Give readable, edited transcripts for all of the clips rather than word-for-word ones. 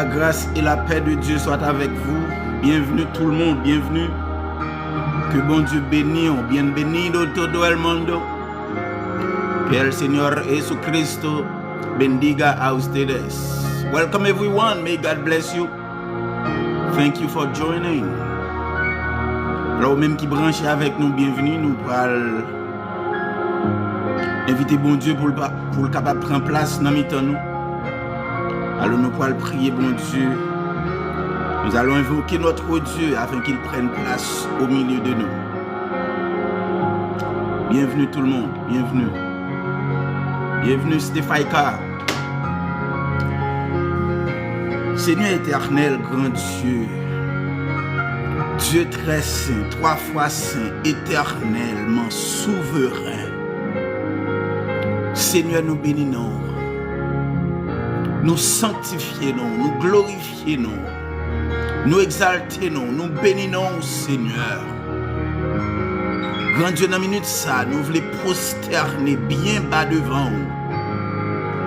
la grâce et la paix de Dieu soient avec vous. Bienvenue tout le monde, bienvenue. Que bon Dieu bénisse, bienvenido todo el mundo. Que el Señor Jesucristo bendiga a ustedes. Welcome everyone, may God bless you. Thank you for joining. Alors même qui branche avec nous, bienvenue, nous allons inviter bon Dieu pour le capable de prendre place dans nous. Alors nous allons prier bon Dieu. Nous allons invoquer notre Dieu afin qu'il prenne place au milieu de nous. Bienvenue tout le monde, bienvenue. Bienvenue Stéphaïka. Seigneur éternel, grand Dieu, Dieu très saint, trois fois saint, éternellement souverain. Seigneur, nous bénissons, nous sanctifions, nous glorifions, nous exaltons, nous bénissons, Seigneur. Grand Dieu, dans la minute ça, nous voulons prosterner bien bas devant vous,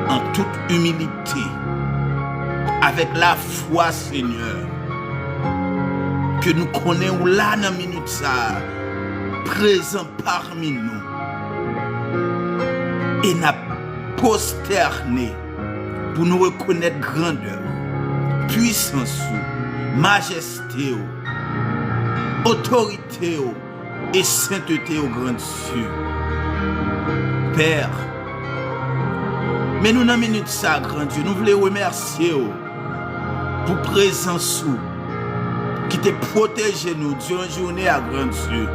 en toute humilité, avec la foi, Seigneur, que nous connaissons là dans la minute ça, présent parmi nous, et nous prosterner pour nous reconnaître grandeur, puissance, majesté, autorité et sainteté au grand Dieu. Père, mais nous dans la minute ça, grand Dieu, nous voulons remercier pour présence qui te protège nous durant la journée à grand Dieu.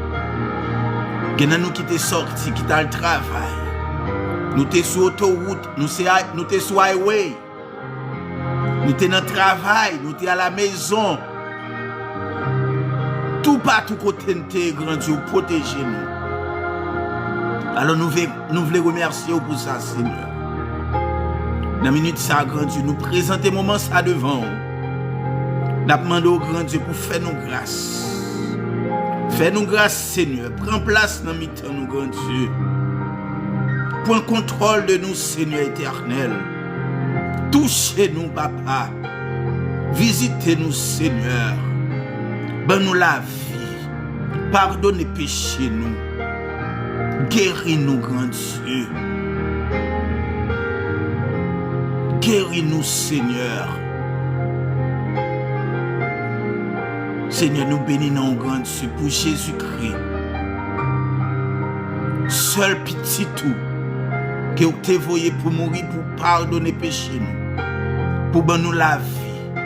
Que nous qui t'es sorti, qui t'a le travail. Nous t'es sur l'autoroute, nous t'es sur highway. Nous t'es dans le travail, nous t'es à la maison. Tout partout côté de grand Dieu, protégez nous. Alors nous voulons remercier pour ça, Seigneur. Dans la minute ça, grand Dieu, nous présentons moment ça devant vous. Nous demandons au grand Dieu pour faire nous grâce. Fais-nous grâce, Seigneur. Prends place dans mi-temps, nous, grand Dieu. Prends contrôle de nous, Seigneur éternel. Touchez-nous, Papa. Visitez-nous, Seigneur. Donne-nous la vie. Pardonnez péché nous. Guéris-nous, grand Dieu. Guéris-nous, Seigneur. Seigneur, nous bénissons, grand Dieu, pour Jésus-Christ. Seul petit tout que vous t'avez envoyé pour mourir, pour pardonner péché nous, pour nous la vie,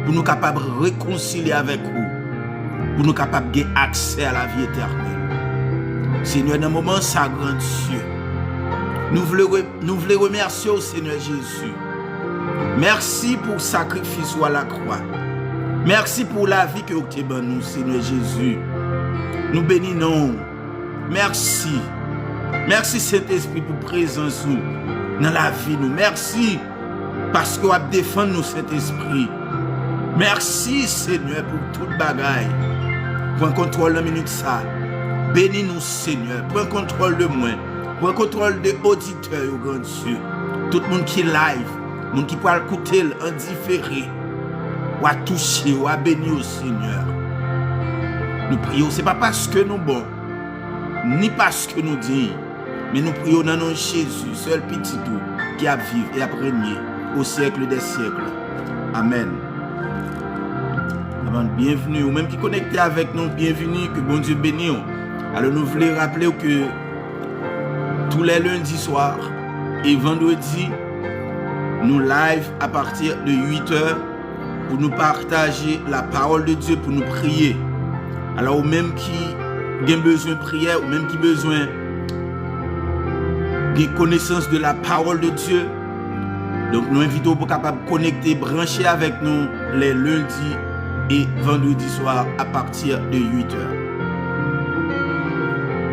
pour nous capables de réconcilier avec vous, pour nous capables de gagner accès à la vie éternelle. Seigneur, dans le moment ça, grand Dieu, nous voulons remercier au Seigneur Jésus. Merci pour le sacrifice à la croix. Merci pour la vie que vous avez donnée, Seigneur Jésus. Nous bénissons. Merci. Merci Saint-Esprit pour présence dans la vie nous. Merci parce que vous avez défendu nous, Saint-Esprit. Merci Seigneur pour toute bagaille. Prends contrôle de la minute ça. Bénis-nous Seigneur. Prends contrôle de moi. Prends contrôle de auditeurs, au grand Dieu. Tout le monde qui est live, le monde qui peut écouter en différé. Ou à toucher, ou à bénir au Seigneur. Nous prions, ce n'est pas parce que nous sommes bons, ni parce que nous disons, mais nous prions dans notre Jésus, seul petit tout, qui a vécu et a régné au siècle des siècles. Amen. Bienvenue, ou même qui connecté avec nous, bienvenue, que bon Dieu bénisse. Alors nous voulons rappeler que tous les lundis soirs et vendredi, nous live à partir de 8h pour nous partager la parole de Dieu, pour nous prier. Alors, ou même qui a besoin de prière, ou même qui a besoin de connaissance de la parole de Dieu, donc nous invitons pour capable connecter, brancher avec nous les lundis et vendredis soirs à partir de 8h.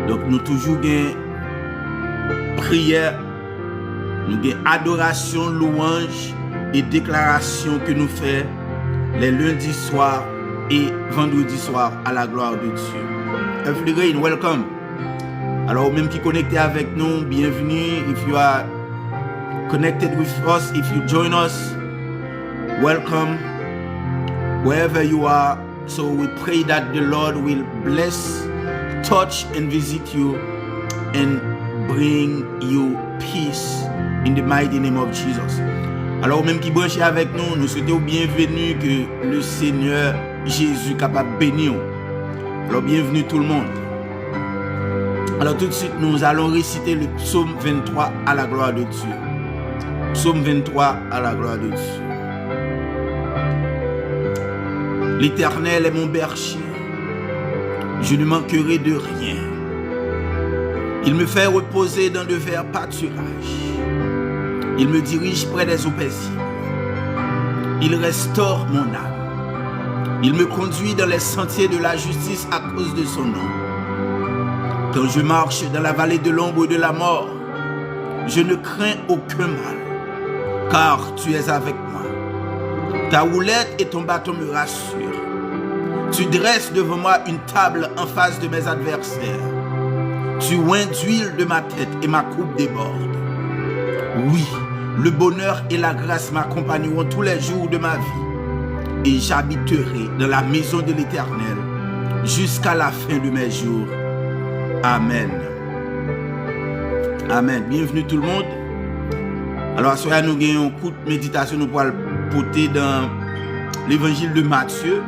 Donc nous toujours gain prière, nous gain adoration, louange et déclaration que nous faisons les lundis soirs et vendredi soir à la gloire de Dieu. Every welcome. Alors même qui connecté avec nous, bienvenue. If you are connected with us, if you join us, welcome wherever you are. So we pray that the Lord will bless, touch and visit you and bring you peace in the mighty name of Jesus. Alors même qui branche avec nous, nous souhaitons bienvenue que le Seigneur Jésus capable de bénir. Alors bienvenue tout le monde. Alors tout de suite nous allons réciter le psaume 23 à la gloire de Dieu. Psaume 23 à la gloire de Dieu. L'Éternel est mon berger, je ne manquerai de rien. Il me fait reposer dans de verts pâturages. Il me dirige près des eaux paisibles. Il restaure mon âme. Il me conduit dans les sentiers de la justice à cause de son nom. Quand je marche dans la vallée de l'ombre de la mort, je ne crains aucun mal, car tu es avec moi. Ta houlette et ton bâton me rassurent. Tu dresses devant moi une table en face de mes adversaires. Tu oins d'huile de ma tête et ma coupe déborde. Oui, le bonheur et la grâce m'accompagneront tous les jours de ma vie. Et j'habiterai dans la maison de l'Éternel jusqu'à la fin de mes jours. Amen. Amen. Bienvenue tout le monde. Alors, ce soir, nous avons un coup de méditation. Nous pourrons porter dans l'évangile de Matthieu.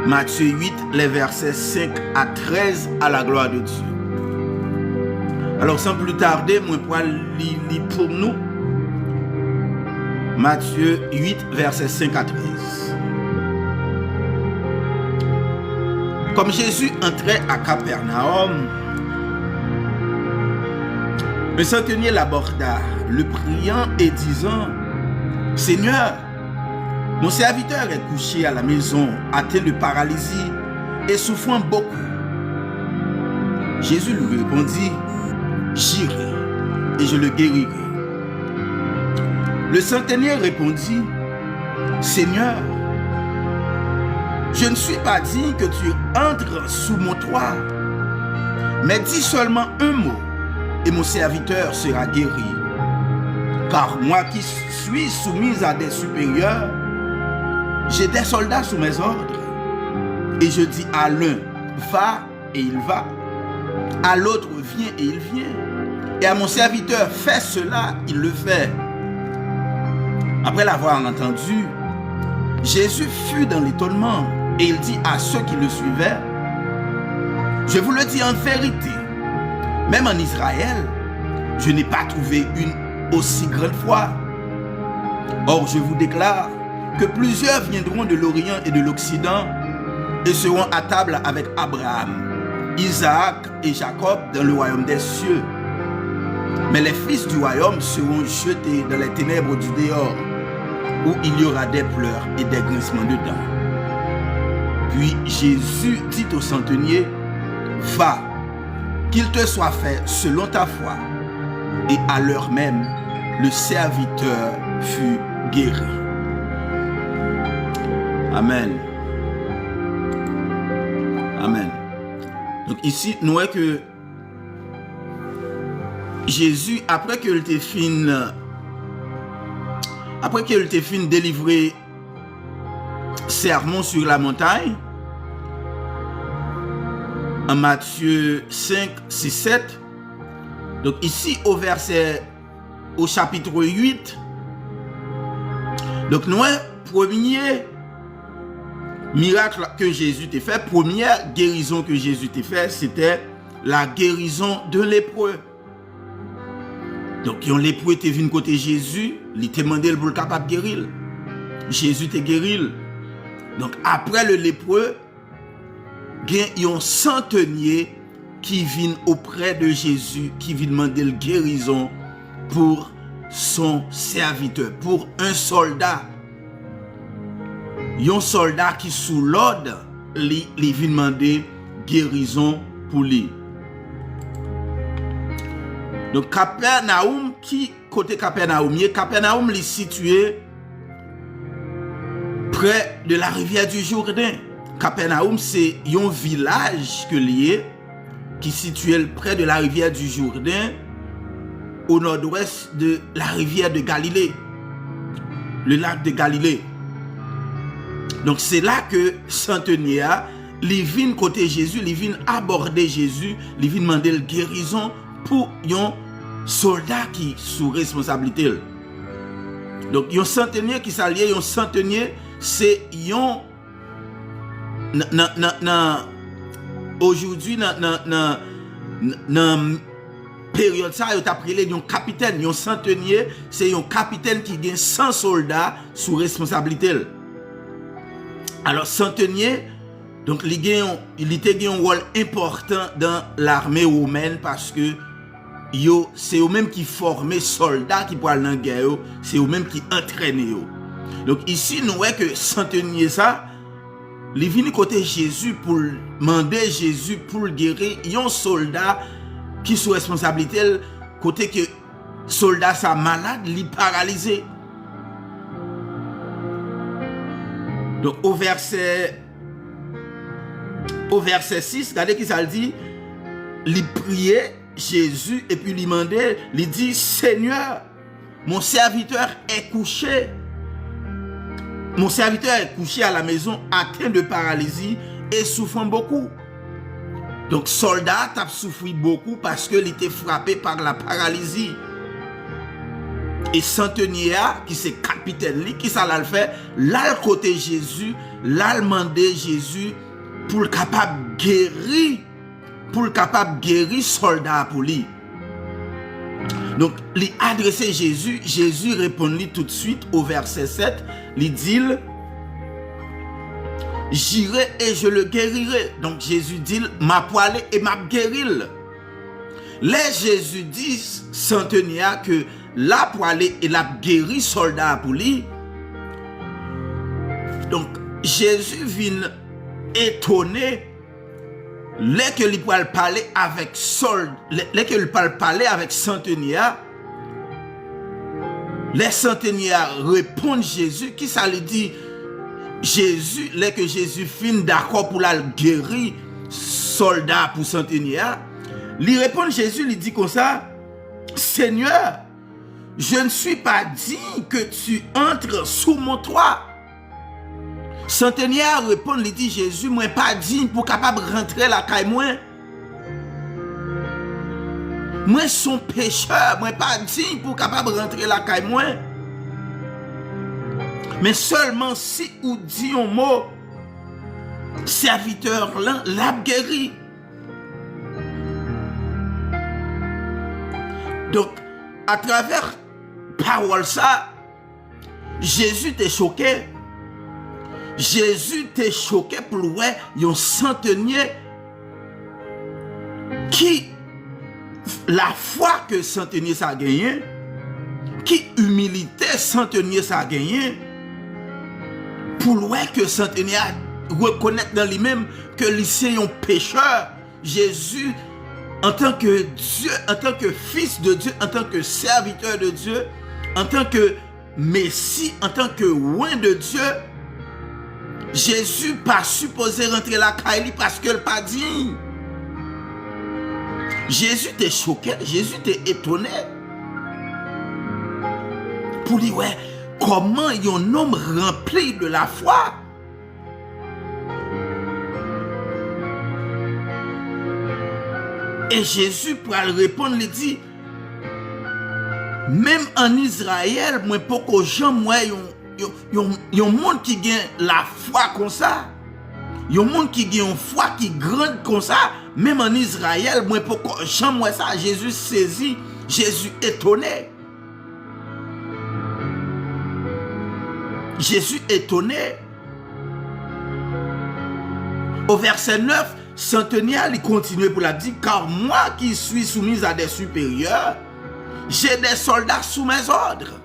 Matthieu 8, les versets 5 à 13 à la gloire de Dieu. Alors, sans plus tarder, moi, pour lire pour nous. Matthieu 8, versets 5 à 13. Comme Jésus entrait à Capernaum, le centenier l'aborda, le priant et disant: Seigneur, mon serviteur est couché à la maison, atteint de paralysie et souffrant beaucoup. Jésus lui répondit: J'irai et je le guérirai. Le centenier répondit: Seigneur, je ne suis pas digne que tu entres sous mon toit, mais dis seulement un mot et mon serviteur sera guéri. Car moi qui suis soumise à des supérieurs, j'ai des soldats sous mes ordres. Et je dis à l'un, va, et il va. À l'autre, viens, et il vient. Et à mon serviteur, fais cela, il le fait. Après l'avoir entendu, Jésus fut dans l'étonnement. Et il dit à ceux qui le suivaient: Je vous le dis en vérité, même en Israël, je n'ai pas trouvé une aussi grande foi. Or, je vous déclare que plusieurs viendront de l'Orient et de l'Occident et seront à table avec Abraham, Isaac et Jacob dans le royaume des cieux. Mais les fils du royaume seront jetés dans les ténèbres du dehors, où il y aura des pleurs et des grincements de dents. Puis Jésus dit au centenier: Va, qu'il te soit fait selon ta foi. Et à l'heure même, le serviteur fut guéri. Amen. Amen. Donc ici, nous voyons que Jésus, après qu'il ait fini délivrer sermon sur la montagne, en Matthieu 5, 6, 7, donc ici au chapitre 8, donc nous, premier miracle que Jésus t'a fait, première guérison que Jésus t'a fait, c'était la guérison de lépreux. Donc, un lépreux était venu côté Jésus, il t'a demandé pour le capable de guérir. Jésus t'a guéri. Donc, après le lépreux, il y a un centenier qui vient auprès de Jésus, qui vient demander la guérison pour son serviteur, pour un soldat. Il y a un soldat qui sous l'ordre, il vient demander guérison pour lui. Donc Capernaum, qui côté Capernaum, Capernaum est situé près de la rivière du Jourdain. Capernaum, c'est un village que lié qui est situé près de la rivière du Jourdain, au nord-ouest de la rivière de Galilée. le lac de Galilée. Donc c'est là que centenier a, il vient côté Jésus, il vient aborder Jésus, il vient demander la guérison pour un soldat qui sous responsabilité. Donc un centenier qui s'allie, un centenier c'est un aujourd'hui dans période ça il appelé un capitaine, un centenier c'est un capitaine qui gagne 100 soldats sous responsabilité. Alors centenier donc il était un rôle important dans l'armée romaine parce que c'est eux-mêmes qui formaient soldats qui pour aller en guerre, c'est eux-mêmes qui entraînaient. Donc ici nous voyons que centenier ça il vient côté Jésus pour demander Jésus pour guérir un soldat qui sous responsabilité côté que soldat ça malade, il paralysé. Donc au verset 6, regardez qui ça dit, il priait Jésus et puis il demandait, il dit Seigneur, mon serviteur est couché. Mon serviteur est couché à la maison atteint de paralysie et souffrant beaucoup. Donc soldat a souffert beaucoup parce qu'il était frappé par la paralysie. Et centenier qui c'est capitaine qui ça l'a fait, là le côté Jésus, là le demander Jésus pour le capable guérir, soldat pour lui. Donc il adressé Jésus, Jésus répond tout de suite au verset 7, il dit j'irai et je le guérirai. Donc Jésus dit m'a poilé et m'a guéri. Là Jésus dit centenier que la poilé et la guéri soldat pour lui. Donc Jésus vient étonné les que il parle parler avec centenier. Les centeniers répondent Jésus qui ça lui dit Jésus les que Jésus fin d'accord pour la guérir soldat pour centenier. Il répond Jésus lui dit comme ça Seigneur, je ne suis pas digne que tu entres sous mon toit. Centenier répond, il dit Jésus, moi pas digne pour capable rentrer la caille moi. Moi son pécheur, moi pas digne pour capable rentrer la caille moi. Mais seulement si ou dit un mot, serviteur là, l'a guéri. Donc à travers parole ça, Jésus t'est choqué. Jésus t'est choqué pour voir un centenier qui la foi que centenier ça a gagné, qui humilité centenier ça a gagné, pour voir que centenier reconnaître dans lui-même que c'est un pécheur. Jésus en tant que Dieu, en tant que fils de Dieu, en tant que serviteur de Dieu, en tant que Messie, en tant que roi de Dieu, Jésus pas supposé rentrer la caille parce qu'elle pas digne. Jésus t'est choqué, Jésus t'est étonné. Pour lui, ouais, comment un homme rempli de la foi et Jésus pour lui répondre, il dit même en Israël, moi pas que gens moi y a un monde qui gagne la foi comme ça. Il y a un monde qui gagne une foi qui grande comme ça. Même en Israël, moi pourquoi moi ça, Jésus saisi, Jésus étonné. Jésus étonné. Au verset 9, centenier il continue pour la dire car moi qui suis soumis à des supérieurs, j'ai des soldats sous mes ordres.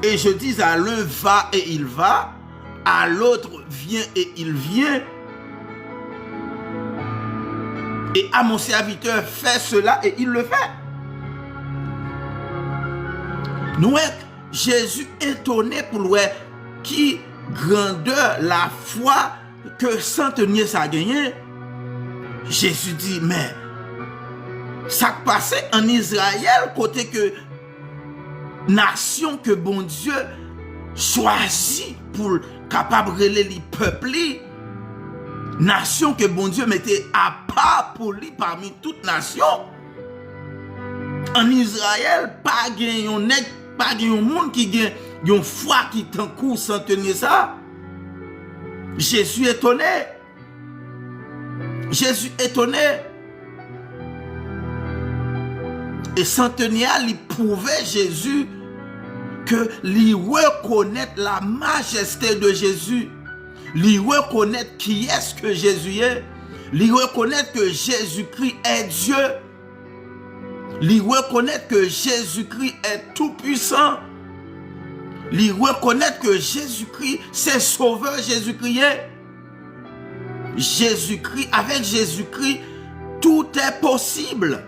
Et je dis à l'un va et il va, à l'autre viens et il vient. Et à mon serviteur fais cela et il le fait. Nous, Jésus étonné pour voir qui grandeur la foi que centenier ça a gagné. Jésus dit mais ça passait en Israël côté que nation que bon Dieu choisi pour capable relayer les peuples, nation que bon Dieu mettait à part pour lui parmi toutes nations. En Israël, pas un net, pas un monde qui gagne une foi qui t'en court sans tenir ça. Jésus étonné. Jésus étonné. Et centenier, il prouvait Jésus que il reconnaît la majesté de Jésus. Il reconnaît qui est-ce que Jésus est. Il reconnaît que Jésus-Christ est Dieu. Il reconnaît que Jésus-Christ est tout-puissant. Il reconnaît que Jésus-Christ, c'est sauveur Jésus-Christ est. Jésus-Christ, avec Jésus-Christ, tout est possible.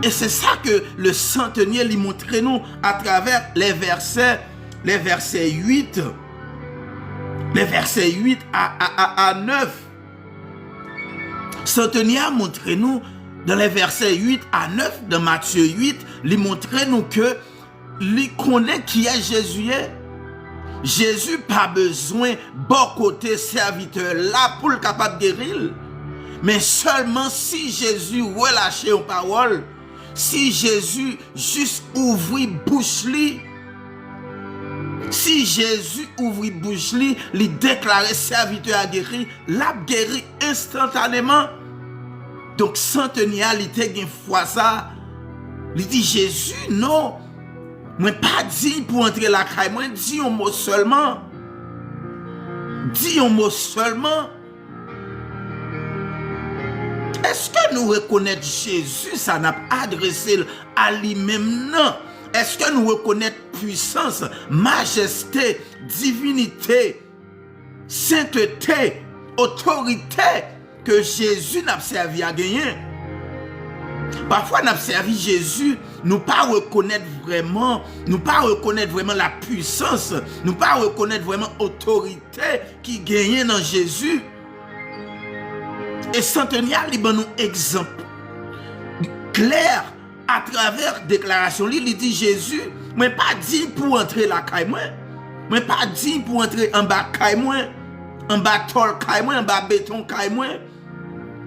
Et c'est ça que le centenier lui montre nous à travers les versets 8. Les versets 8 à 9. Centenier a montré nous dans les versets 8 à 9 de Matthieu 8, il montre nous que il connaît qui est Jésus. Jésus pas besoin bon côté serviteur là pour le capable de guérir. Mais seulement si Jésus relâche une parole, si Jésus juste ouvrit bouche li, si Jésus ouvrit bouche li, il déclarait serviteur à guérir, l'a guéri instantanément. Donc centenier il était une fois ça, il dit Jésus non, moi pas dit pour entrer la caille, moi dit un mot seulement. Dis un mot seulement. Est-ce que nous reconnaissons Jésus, ça n'a pas adressé à lui-même, non? Est-ce que nous reconnaissons puissance, majesté, divinité, sainteté, autorité que Jésus n'a servi à gagner? Parfois, nous avons servi Jésus, nous ne pas reconnaître vraiment la puissance, nous ne pas reconnaître vraiment l'autorité qui gagne dans Jésus. Et centenier, il donne un exemple clair à travers déclaration. Il dit Jésus, moi pas dit pour entrer la caille moi, moi pas dit pour entrer en bas caille moi, en bas tol caille moi, en bas béton caille moi,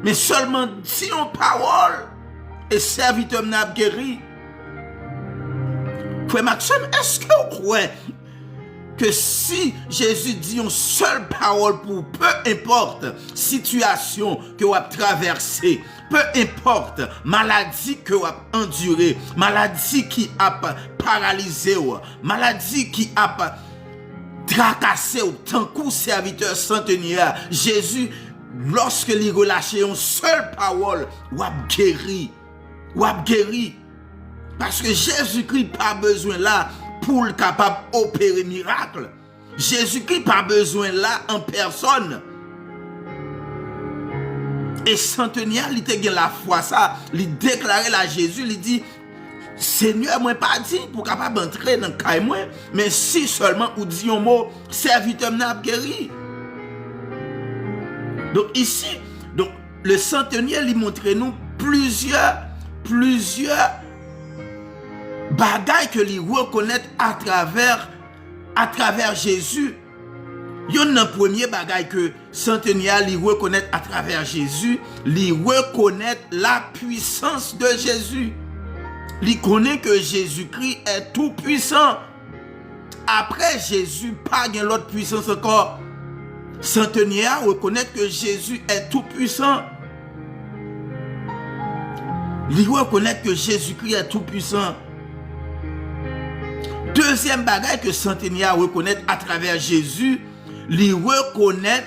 mais seulement dit en parole et serviteur n'a guéri. Frère Maxime, est-ce que vous croyez que si Jésus dit une seule parole pour peu importe situation que vous avez traversée, peu importe maladie que vous avez endurée, maladie qui a paralysé, maladie qui a tracassé tant que serviteur centenier, Jésus, lorsque il relâche une seule parole, vous avez guéri. Vous avez guéri. Parce que Jésus-Christ n'a pas besoin là pour le capable d'opérer miracle. Jésus-Christ n'a pas besoin là en personne. Et centenier, il était la foi ça, il déclarait à Jésus, il dit Seigneur, moi pas dit pour capable d'entrer dans le caille moi, mais si seulement ou dit un mot, serviteur n'a guéri. Donc ici, donc le centenier lui montre nous plusieurs bagailles que lui reconnaît à travers Jésus. Il y a un premier bagaille que centenier lui reconnaît à travers Jésus, lui reconnaît la puissance de Jésus. Il connaît que Jésus-Christ est tout puissant. Après Jésus, pas de l'autre puissance encore. Centenier reconnaît que Jésus est tout puissant. Il reconnaît que Jésus-Christ est tout puissant. Deuxième bagaille que centenier reconnaît à travers Jésus, il reconnaît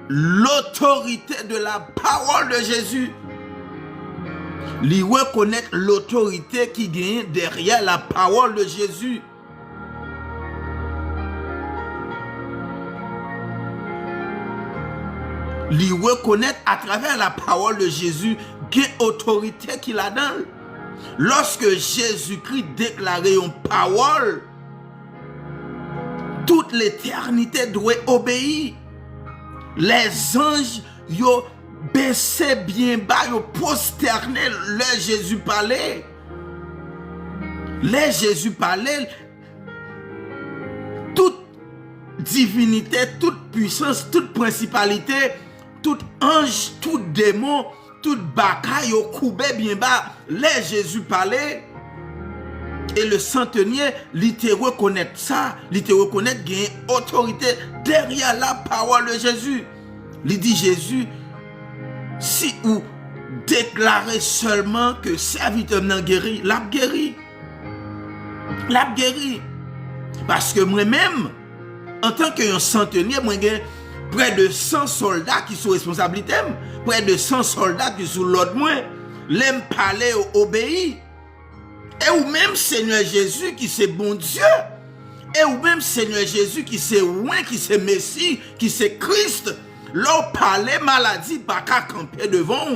l'autorité de la parole de Jésus. Il reconnaît l'autorité qui gagne derrière la parole de Jésus. Il reconnaît à travers la parole de Jésus quelle autorité qu'il a dans. Lorsque Jésus-Christ déclarait une parole, toute l'éternité doit obéir. Les anges, yo baissé bien bas, yo prosterné le Jésus parlait. Les Jésus parlait, toute divinité, toute puissance, toute principalité, tout ange, tout démon, tout bakaille au coubé bien bas, les Jésus parlait. Et le centenier, il te reconnaît ça, il te reconnaît qu'il y a une autorité derrière la parole de Jésus. Il dit Jésus, si vous déclarez seulement que serviteur n'a guéri, l'a guéri. L'a guéri. Parce que moi-même, en tant qu'un centenier, moi j'ai près de 100 soldats qui sont responsables, près de 100 soldats qui sont l'autre moi, l'aime parler obéir. Et ou même Seigneur Jésus qui c'est bon Dieu. Et ou même Seigneur Jésus qui c'est loin, qui c'est Messie, qui c'est Christ. L'on parlait maladie pas qu'à camper devant.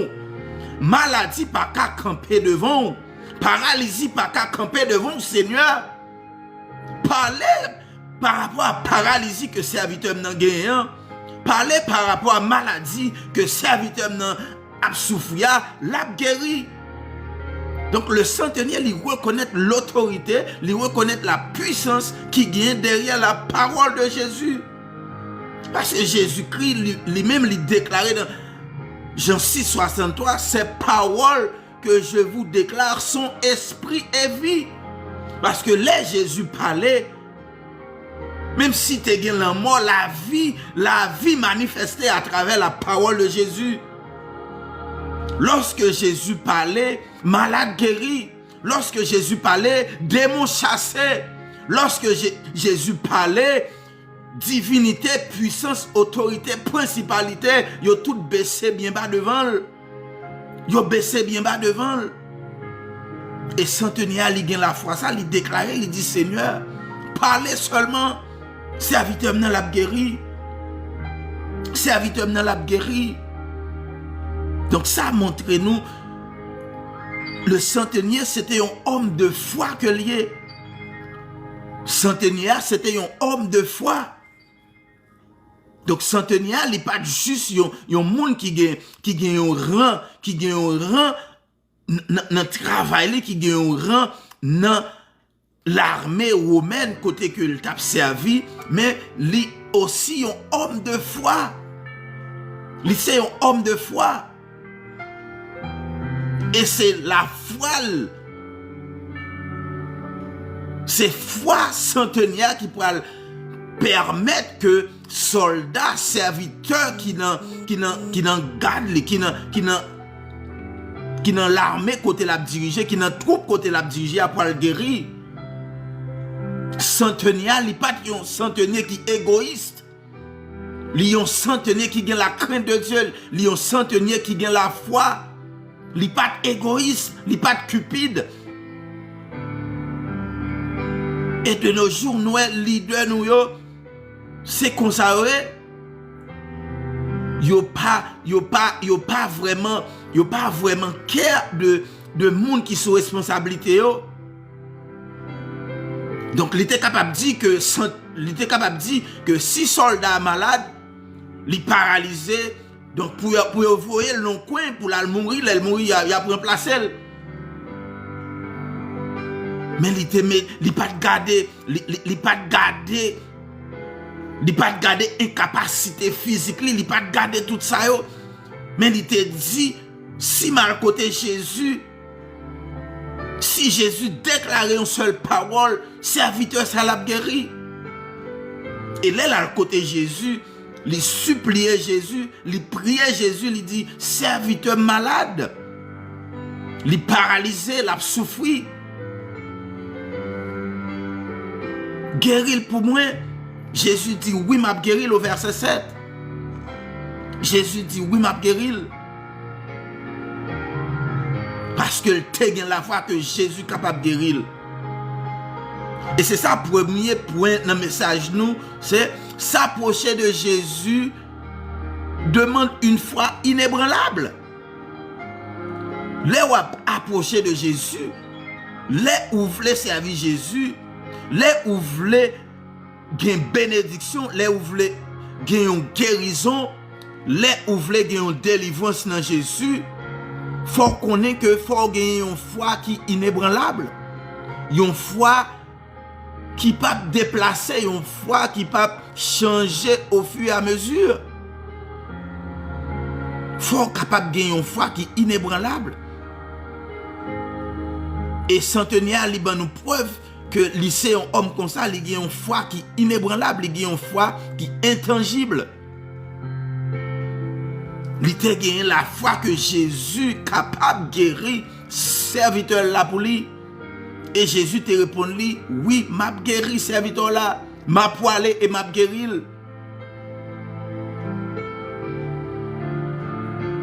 Maladie pas qu'à camper devant. Paralysie pas qu'à camper devant Seigneur. Parlez par rapport à paralysie que serviteur n'a gagné. Parlez par rapport à maladie que serviteur n'a souffert, l'a guéri. Donc le centenier, il reconnaît l'autorité, il reconnaît la puissance qui vient derrière la parole de Jésus. Parce que Jésus-Christ lui-même lui déclarait dans Jean 6, 63, ces paroles que je vous déclare sont esprit et vie. Parce que là, Jésus parlait, même si tu es la mort, la vie manifestée à travers la parole de Jésus. Lorsque Jésus parlait, malade guéri. Lorsque Jésus parlait, démon chassé. Lorsque Jésus parlait, divinité, puissance, autorité, principalité, yo tout baissé bien bas devant. Yo baissé bien bas devant. Et centenier, il gagne la foi, ça, il déclarait, il dit Seigneur, parlez seulement, serviteur m'nan l'a guéri. Serviteur m'nan l'a guéri. Donc ça montre nous, le centenier c'était un homme de foi que lié. Centenier c'était un homme de foi. Donc centenier il n'est pas juste un monde qui gagne un rang, dans travail, qui gagne un rang dans l'armée romaine côté que il t'a servi, mais lui aussi un homme de foi. Lui c'est un homme de foi. Et c'est la foi, c'est foi centenière qui pourra permettre que soldats, serviteurs qui n'en gardent, qui n'en l'armée côté la diriger, qui n'en troupe côté la diriger à pouvoir le guérir. Centenière, il n'est pas un centenier qui est égoïste. Il est un centenier qui a la crainte de Dieu. Il est un centenier qui a la foi. Il n'est pas égoïste, il n'est pas cupide. Et de nos jours, nous, leaders, nous, c'est qu'on s'arrête. Yo pas vraiment care de monde qui sont responsabilités. Donc, il était capable de dire que si soldats malades, il paralysé. Donc, pour envoyer le long coin, pour la mourir, il y a pour remplacer. Mais il pas garder incapacité physique, il pas garder tout ça. Mais il te dit, si mal côté Jésus, si Jésus déclarait une seule parole, serviteur, ça l'a guéri. Et là, le côté Jésus, il suppliait Jésus, il priait Jésus, il dit, serviteur malade, il paralysé, il a souffert. Guérir pour moi. Jésus dit, oui, m'a guéri, au verset 7. Jésus dit, oui, m'a guéri. Parce que tu as la foi que Jésus est capable de guérir. Et c'est ça le premier point dans le message, nous, c'est s'approcher de Jésus demande une foi inébranlable. Les approcher de Jésus, les où voulez servir Jésus, les où voulez gagner bénédiction, les où voulez gagner une guérison, les où voulez gagner une délivrance dans Jésus, faut connaître que faut gagner une foi qui est inébranlable. Une foi qui peut déplacer, une foi qui peut changer au fur et à mesure. Faut capable de gagner une foi qui est inébranlable. Et centenaire, il nous preuve que lycée un homme comme ça, il a une foi qui est inébranlable, il a une foi qui est intangible. Il a gagné la foi que Jésus est capable de guérir serviteur là pour lui. Et Jésus te répondit, oui, m'a guéri serviteur là, m'a poilé et m'a guéri.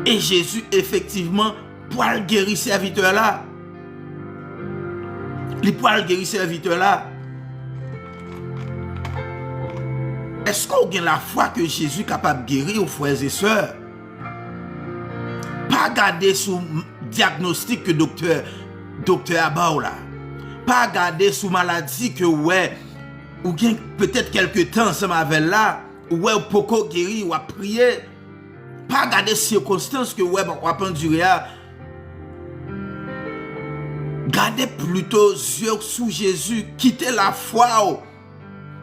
Et Jésus effectivement poil guéri serviteur là. Il poil guéri serviteur là. Est-ce qu'on a la foi que Jésus est capable de guérir aux frères et sœurs? Pas garder sous diagnostic que docteur Abao là. Pas garder sous maladie que ouais, ou bien peut-être quelques temps ensemble avec là, ouais, ou poko guéri, ou à prier. Pas garder circonstances que ouais, on va endurer. Gardez plutôt yeux sous Jésus, quittez la foi.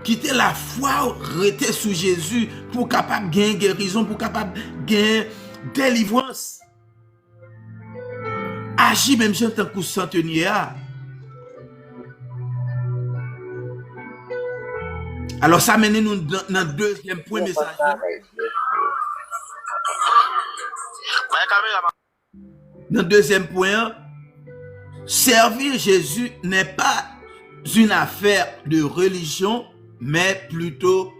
Quittez la foi, restez sous Jésus pour capable gagner guérison, pour capable gagner délivrance. Agis même en tant que centenier. Alors ça mène nous dans le deuxième point message. Dans le deuxième point, servir Jésus n'est pas une affaire de religion, mais plutôt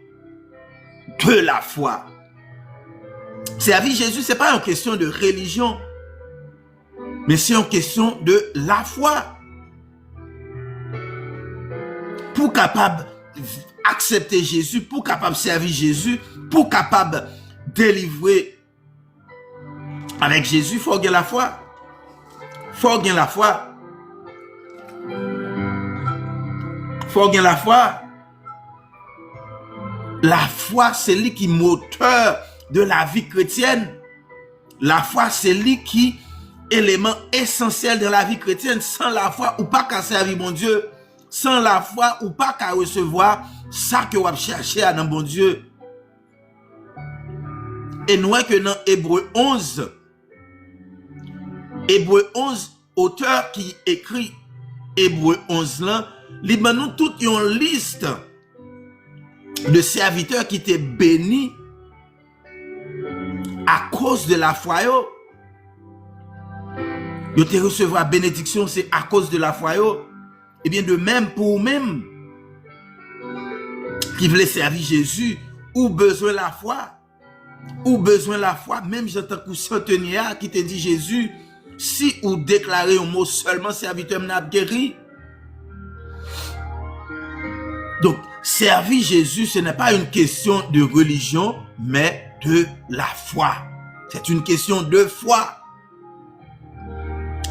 de la foi. Servir Jésus, ce n'est pas une question de religion, mais c'est une question de la foi. Pour capable accepter Jésus, pour capable servir Jésus, pour capable délivrer avec Jésus, il faut gagner la foi. Faut gagner la foi. Faut gagner la foi. La foi, c'est lui qui est moteur de la vie chrétienne. La foi, c'est lui qui est élément essentiel de la vie chrétienne. Sans la foi, ou pas qu'à servir mon Dieu. Sans la foi, ou pas qu'à recevoir ça que vous cherchez à dans bon Dieu. Et nous voyons que dans Hébreu 11, auteur qui écrit Hébreu 11 là, il nous toute une liste de serviteurs qui étaient bénis à cause de la foi. Ils te recevoir bénédiction, c'est à cause de la foi. Et bien de même pour vous-même qui voulez servir Jésus, ou besoin de la foi, ou besoin de la foi, même j'entends que centenier qui te dit Jésus, si ou déclarer un mot seulement, serviteur n'a guéri. Donc, servir Jésus, ce n'est pas une question de religion, mais de la foi. C'est une question de foi.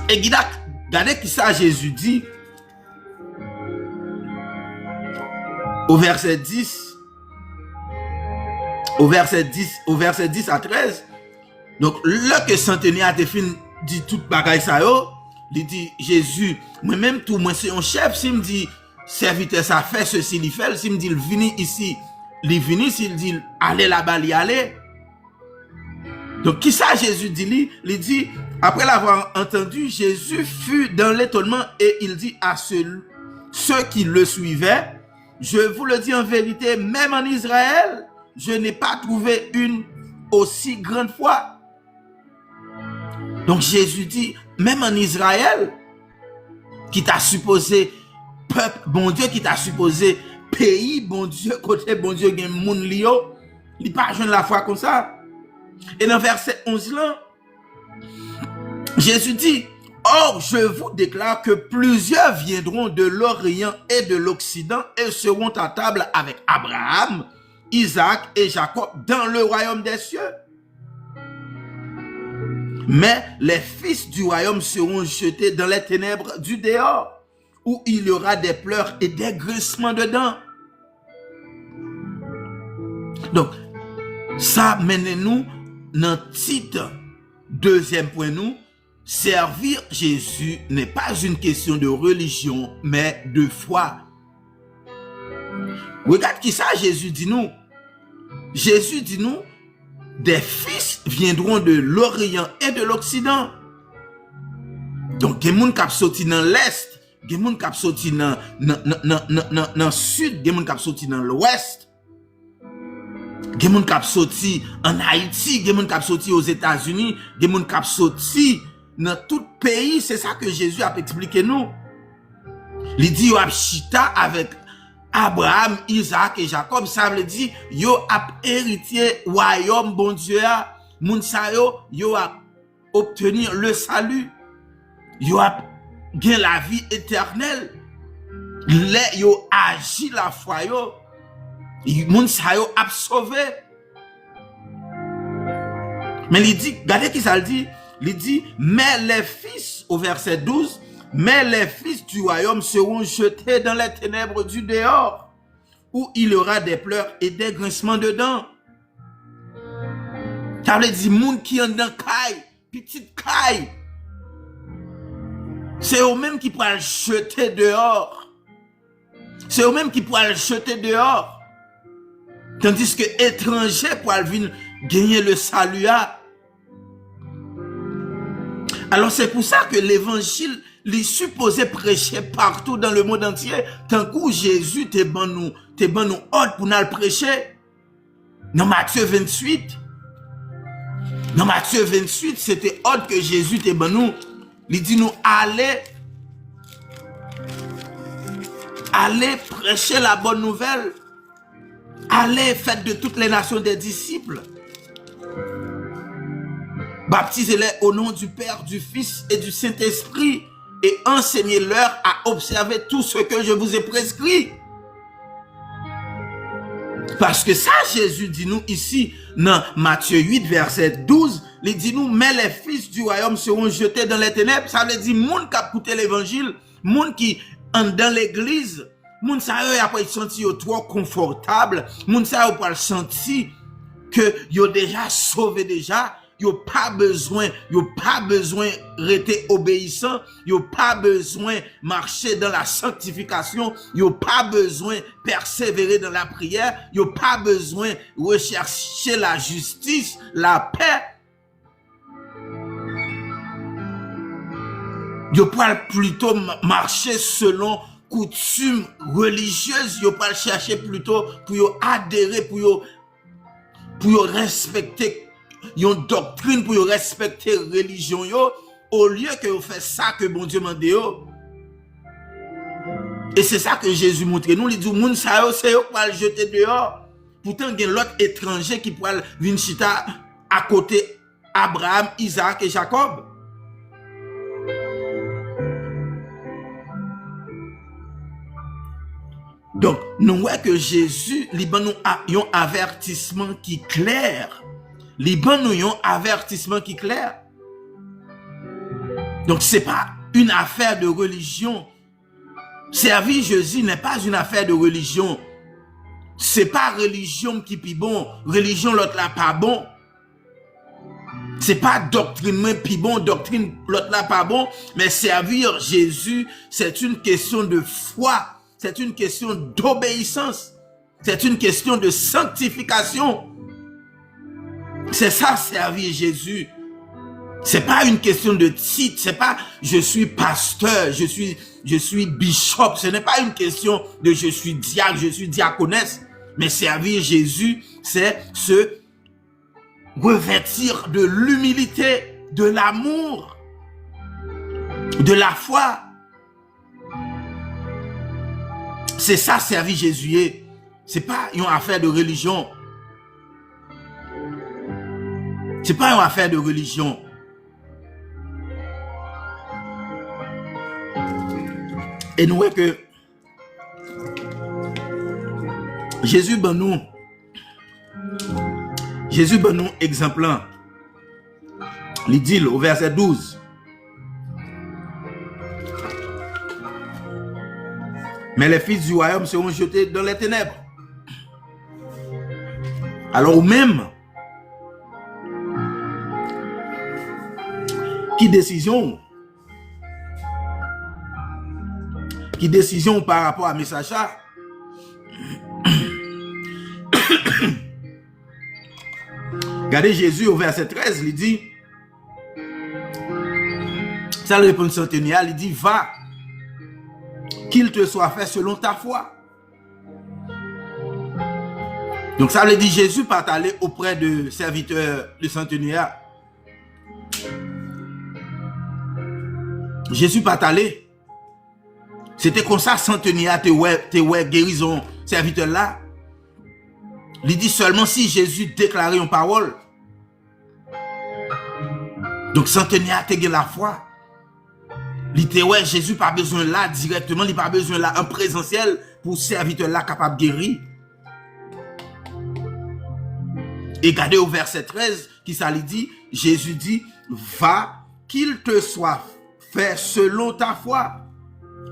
Et regardez qui ça Jésus dit au verset 10. Au verset 10 à 13. Donc, là que centenier a fini dit tout bagaille ça yo, il dit Jésus, moi-même tout moi c'est un chef, s'il me dit serviteur ça fait ceci, il fait, s'il me dit il vient ici, il vient, s'il dit allez là-bas, il allez. Donc qui ça Jésus dit lui, il dit après l'avoir entendu, Jésus fut dans l'étonnement et il dit à ceux qui le suivaient, je vous le dis en vérité, même en Israël, je n'ai pas trouvé une aussi grande foi. Donc Jésus dit, même en Israël, qui t'a supposé peuple, bon Dieu, qui t'a supposé pays, bon Dieu, côté bon Dieu, il y a un monde lio, il pas joindre la foi comme ça. Et dans verset 11 là, Jésus dit, or je vous déclare que plusieurs viendront de l'Orient et de l'Occident et seront à table avec Abraham, Isaac et Jacob dans le royaume des cieux. Mais les fils du royaume seront jetés dans les ténèbres du dehors, où il y aura des pleurs et des grincements dedans. Donc, ça mène nous dans le titre, deuxième point nous, servir Jésus n'est pas une question de religion, mais de foi. Regarde qui ça Jésus dit nous. Jésus dit nous, des fils viendront de l'Orient et de l'Occident. Donc, il y a des gens qui sorti dans l'Est, il y a des gens qui sorti dans le Sud, il y a des gens qui sorti dans l'Ouest. Il y a des gens qui sorti en Haïti, il y a des gens qui sorti aux États-Unis, il y a des gens qui sorti dans tout pays. C'est ça que Jésus a expliqué nous. Il dit, yo a chita avec Abraham, Isaac et Jacob. Ça veut dire, yo a héritier royaume bon Dieu. Moun sa yo a obtenir le salut. Yo a gain la vie éternelle. Les yo agi la foi yo. Moun sa yo a sauvé. Mais il dit, regardez qui ça le dit. Il dit, mais les fils, au verset 12, mais les fils du royaume seront jetés dans les ténèbres du dehors, où il y aura des pleurs et des grincements de dents. Ça veut dire, moun qui en dans caille, petite caille, c'est eux-mêmes qui pourraient le jeter dehors. C'est eux-mêmes qui pourraient le jeter dehors. Tandis que étrangers pourraient venir gagner le salut. Alors c'est pour ça que l'évangile est supposé prêcher partout dans le monde entier. Tant que Jésus te ban nous ordre pour nous le prêcher. Dans Matthieu 28, c'était ordre que Jésus te ban nous. Il dit nous allez prêcher la bonne nouvelle. Allez faites de toutes les nations des disciples. Baptisez-les au nom du Père, du Fils et du Saint-Esprit et enseignez-leur à observer tout ce que je vous ai prescrit. Parce que ça, Jésus dit nous ici, dans Matthieu 8, verset 12, il dit nous, mais les fils du royaume seront jetés dans les ténèbres. Ça veut dire, moun qui a écouté l'évangile, moun qui entre dans l'église, moun sa yo après senti yo trop confortable, moun sa yo pas senti que yo déjà sauvé déjà. Yo pas besoin rester obéissant, yo pas besoin marcher dans la sanctification, yo pas besoin persévérer dans la prière, yo pas besoin rechercher la justice, la paix. Yo pas plutôt marcher selon coutumes religieuses, yo pas chercher plutôt pour yo adhérer, pour yo respecter yon doctrine, pour respecter religion yo, au lieu que vous faites ça que bon Dieu mande yo. Et c'est ça que Jésus montre nous. Il dit moun sa yo c'est yo pour le jeter dehors. Pourtant il y a l'autre étranger qui pourra venir chita à côté Abraham, Isaac et Jacob. Donc nous voyons que Jésus liban nous un avertissement qui clair. Liban nous un avertissement qui clair. Donc c'est pas une affaire de religion. Servir Jésus n'est pas une affaire de religion. C'est pas religion qui pi bon, religion l'autre là pas bon. C'est pas doctrine pi bon, doctrine l'autre là pas bon, mais servir Jésus, c'est une question de foi, c'est une question d'obéissance, c'est une question de sanctification. C'est ça, servir Jésus. C'est pas une question de titre, c'est pas je suis pasteur, je suis bishop, ce n'est pas une question de je suis diacre, je suis diaconesse, mais servir Jésus, c'est se revêtir de l'humilité, de l'amour, de la foi. C'est ça, servir Jésus. C'est pas une affaire de religion. C'est pas une affaire de religion. Et nous voyons que Jésus ben nous exemple. Il dit au verset 12. Mais les fils du royaume seront jetés dans les ténèbres. Alors ou même Qui décision? Qui décision par rapport à message ça? Regardez Jésus au verset 13, il dit, ça le répond centenial, il dit, va, qu'il te soit fait selon ta foi. Donc ça veut dire Jésus pas aller auprès de serviteurs de centenial. Jésus pas aller. C'était comme ça, centenial, te ouais guérison, serviteur là. Il dit seulement si Jésus déclarait une parole. Donc, centenial, te la foi. Il dit, ouais, Jésus pas besoin là directement, il pas besoin là en présentiel pour serviteur là capable de guérir. Et regardez au verset 13, qui ça lui dit, Jésus dit, va, qu'il te soit fait selon ta foi.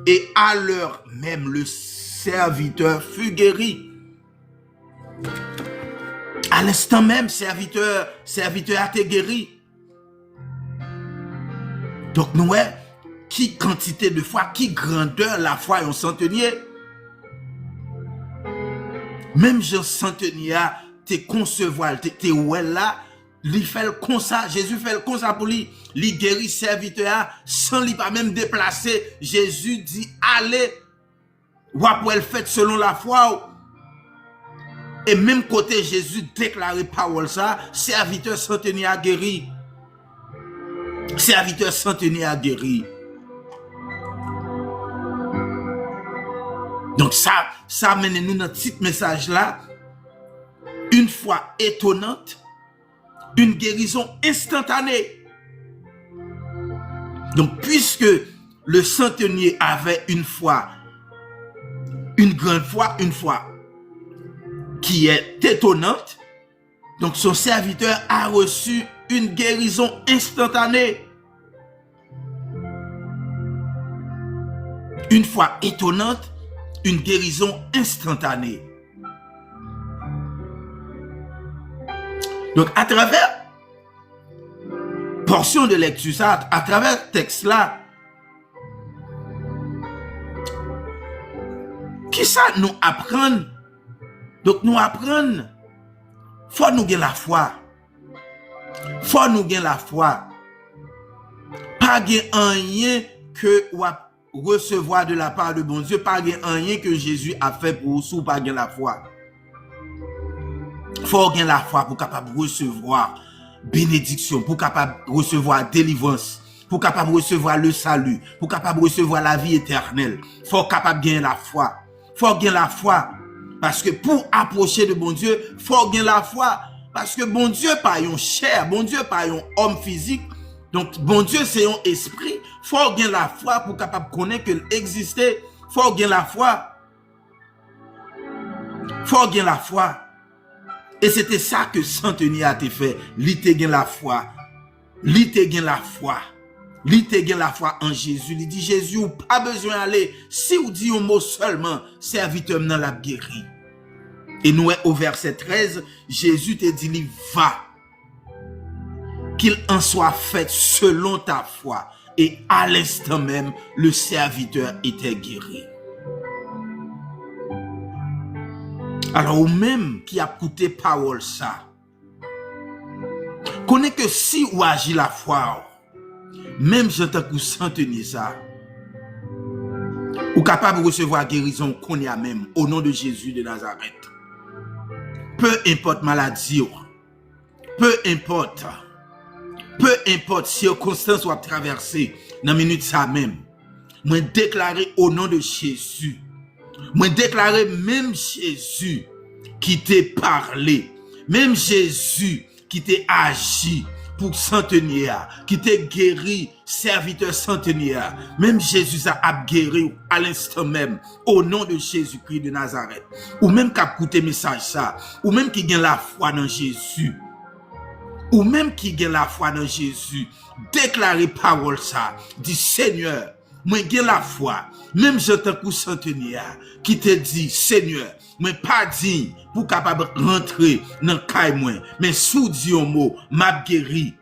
Et à l'heure même, le serviteur fut guéri. À l'instant même, serviteur a été guéri. Donc, nous, qui quantité de foi, qui grandeur la foi en centenier. Même Jean centenier, te concevoir, te ouais là, il fait le comme ça, Jésus fait le comme ça pour lui. Il guérit serviteur sans lui pas même déplacer. Jésus dit, allez, ou après fait selon la foi. Et même côté Jésus déclaré parole ça, serviteur centenier a guéri. Serviteur centenier a guéri. Donc ça amène nous dans petit message là. Une foi étonnante, une guérison instantanée. Donc puisque le centenier avait une foi, une grande foi, une foi qui est étonnante, donc son serviteur a reçu une guérison instantanée. Une foi étonnante, une guérison instantanée. Donc à travers portion de lecture ça, à travers texte là, qui ça nous apprend? Donc nous apprenons, faut nous gagner la foi. Faut nous gagner la foi. Pas gagner rien que recevoir de la part de bon Dieu, pas gagner rien que Jésus a fait pour vous, pas gagner la foi. Faut gagner la foi pour capable recevoir bénédiction, pour capable recevoir délivrance, pour capable recevoir le salut, pour capable recevoir la vie éternelle. Faut capable gagner la foi. Faut gagner la foi. Parce que pour approcher de bon Dieu, faut gagner la foi. Parce que bon Dieu pas un chair, bon Dieu pas un homme physique. Donc bon Dieu c'est un esprit. Faut gagner la foi pour capable connaître qu'il existait. Faut gagner la foi. Faut gagner la foi. Et c'était ça que centenier a été fait. Li te gagner la foi. Li te gagner la foi. Li te gagner la foi en Jésus. Il dit Jésus ou pas besoin d'aller. Si ou dit un mot seulement, serviteur nan la guéri. Et nous au verset 13, Jésus te dit li va. Qu'il en soit fait selon ta foi. Et à l'instant même, le serviteur était guéri. Alors, ou même qui a écouté parole ça, connaît que si ou agit la foi, même j'entends que centenier ça, ou capable de recevoir guérison qu'on y a même, au nom de Jésus de Nazareth. Peu importe maladie, peu importe circonstance ou à traverser, dans la minute ça même, moi déclarer au nom de Jésus, moi déclarer même Jésus qui t'a parlé, même Jésus qui t'a agi pour centenier, qui t'a guéri, serviteur centenier, même Jésus a guéri à l'instant même, au nom de Jésus-Christ de Nazareth, ou même qui a écouté message ça, ou même qui gagne la foi dans Jésus, ou même qui gagne la foi dans Jésus, déclarer parole ça, dit Seigneur, moi j'ai la foi, même j'entends que centenier qui te dit Seigneur, moi pas digne pour capable rentrer dans caille moi, mais sous dit un mot, m'a guéri.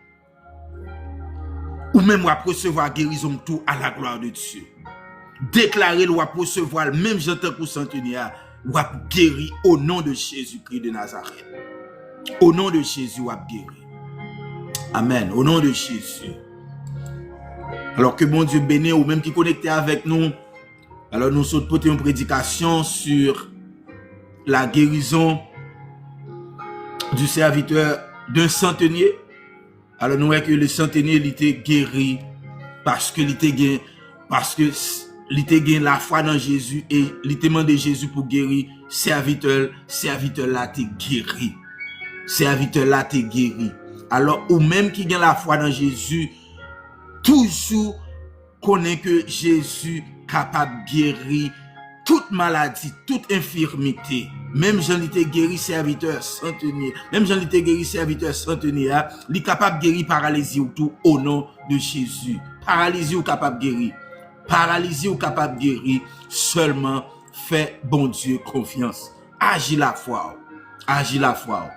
ou même on va recevoir guérison tout à la gloire de Dieu. Déclarer, on va recevoir, même j'entends pour centenier, on va guérir au nom de Jésus-Christ de Nazareth. Au nom de Jésus, on va guérir. Amen. Au nom de Jésus. Alors que bon Dieu bénisse, ou même qui connecté avec nous, alors nous sommes porter une prédication sur la guérison du serviteur d'un centenier. Alors nous voyons que le centenier il était guéri parce que il était la foi dans Jésus et il était demandé Jésus pour guérir serviteur là t'es guéri. Serviteur là t'es guéri. Alors ou même qui gagne la foi dans Jésus toujours connaît que Jésus capable de guérir toute maladie, toute infirmité. Même Jean était guéri serviteur centenier. Même Jean était guéri serviteur centenier. Il est capable de guérir paralysie ou tout au nom de Jésus. Paralysie ou capable de guérir. Paralysie ou capable de guérir. Seulement fais bon Dieu confiance. Agis la foi. Agis la foi.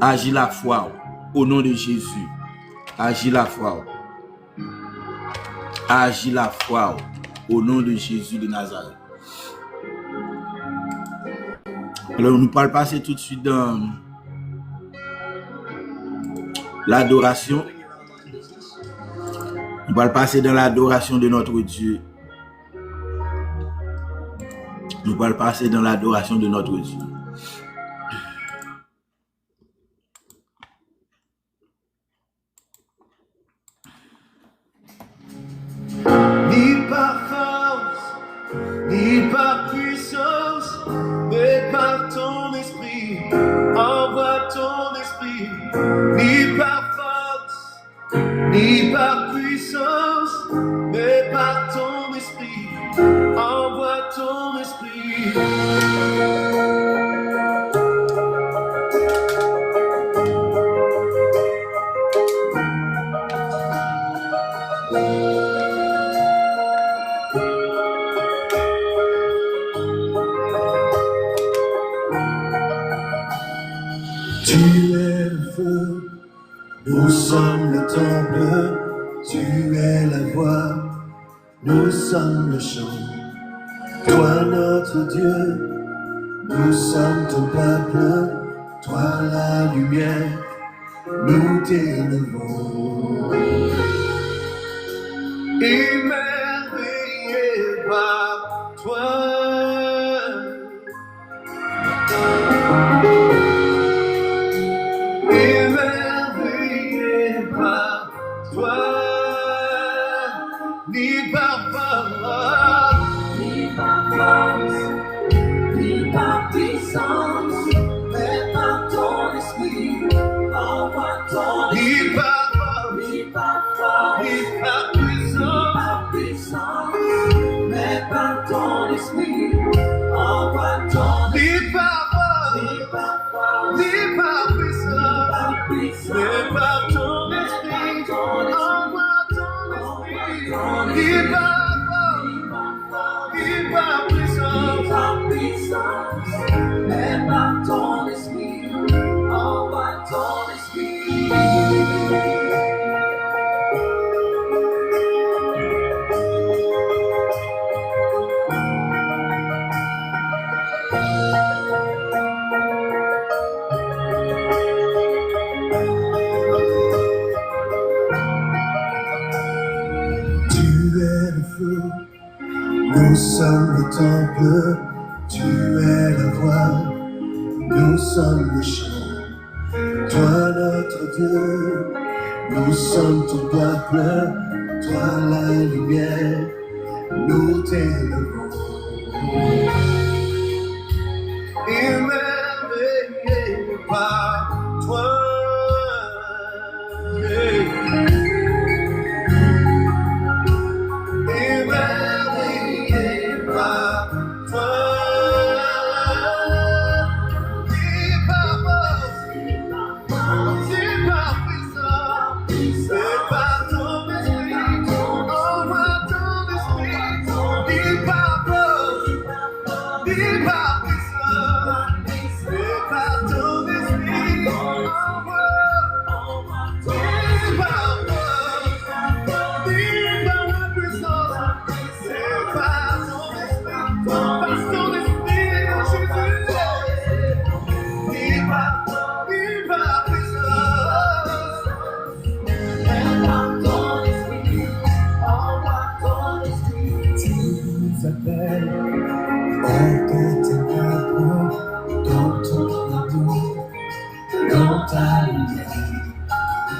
Agis la foi au nom de Jésus. Agis la foi. Agis la foi au nom de Jésus de Nazareth. Alors nous allons passer tout de suite dans l'adoration. Nous allons passer dans l'adoration de notre Dieu. Nous allons passer dans l'adoration de notre Dieu. Ni par force, ni par puissance, mais par ton esprit, envoie ton esprit. Ni par force, ni par puissance, mais par ton esprit, envoie ton esprit. Tu es le feu, nous sommes le temple, tu es la voix, nous sommes le chant. Toi notre Dieu, nous sommes ton peuple, toi la lumière, nous t'élevons. Émerveillé par toi. Émerveillé par toi, ni par force, ni par force, ni par puissance, mais par ton esprit, envoie ton esprit. ni par force, Ni par force, ni par ni puissance, par puissance, mais par ton esprit, envoie ton esprit. ni par force, Ni par force, ni par puissance, par puissance, mais par ton esprit, envoie ton esprit. Ni par force, ni par puissance, par puissance, mais par ton esprit, envoie ton esprit. tu es le feu, nous sommes le temple, tu es la voix, nous sommes le chant. Toi notre Dieu, nous sommes ton peuple, toi la lumière, nous t'élevons. Émerveillé par toi. Émerveillé par toi. Ni par force, ni par puissance, mais par ton esprit, envoie ton esprit. Ni par force, ni par puissance, mais par ton esprit, envoie. Ni par force,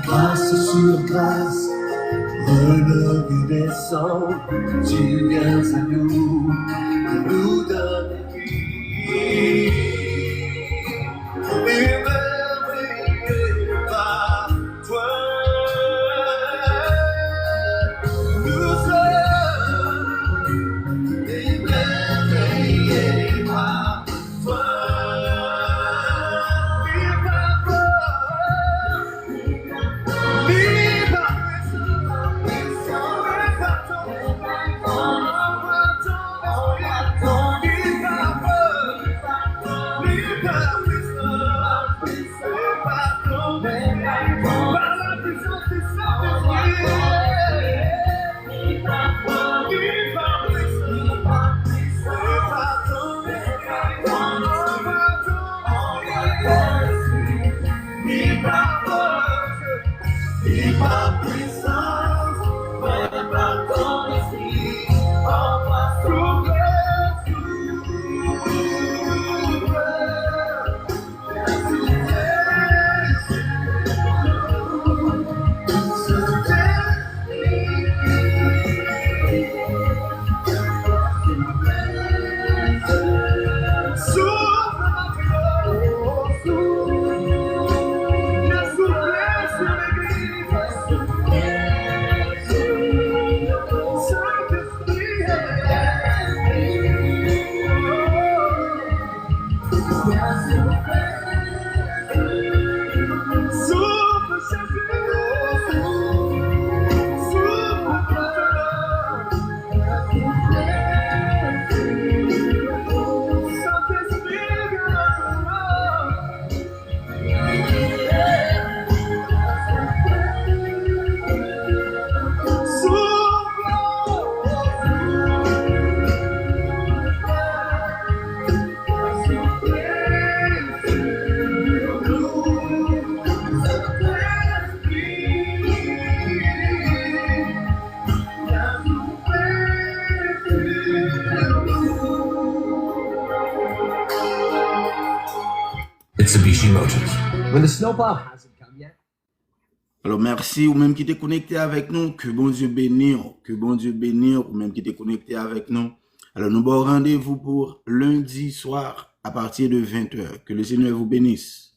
Grâce sur grâce, renouveau des sangs, tu viens à nous donner vie. Émerveillé par toi, nous sommes émerveillés par toi. Mitsubishi Motors. When the snowplow hasn't come yet. Alors merci ou même qui t'es connecté avec nous, que bon Dieu bénisse, que bon Dieu bénisse ou même qui t'es connecté avec nous. Alors nous avons rendez-vous pour lundi soir à partir de 20h. Que le Seigneur vous bénisse.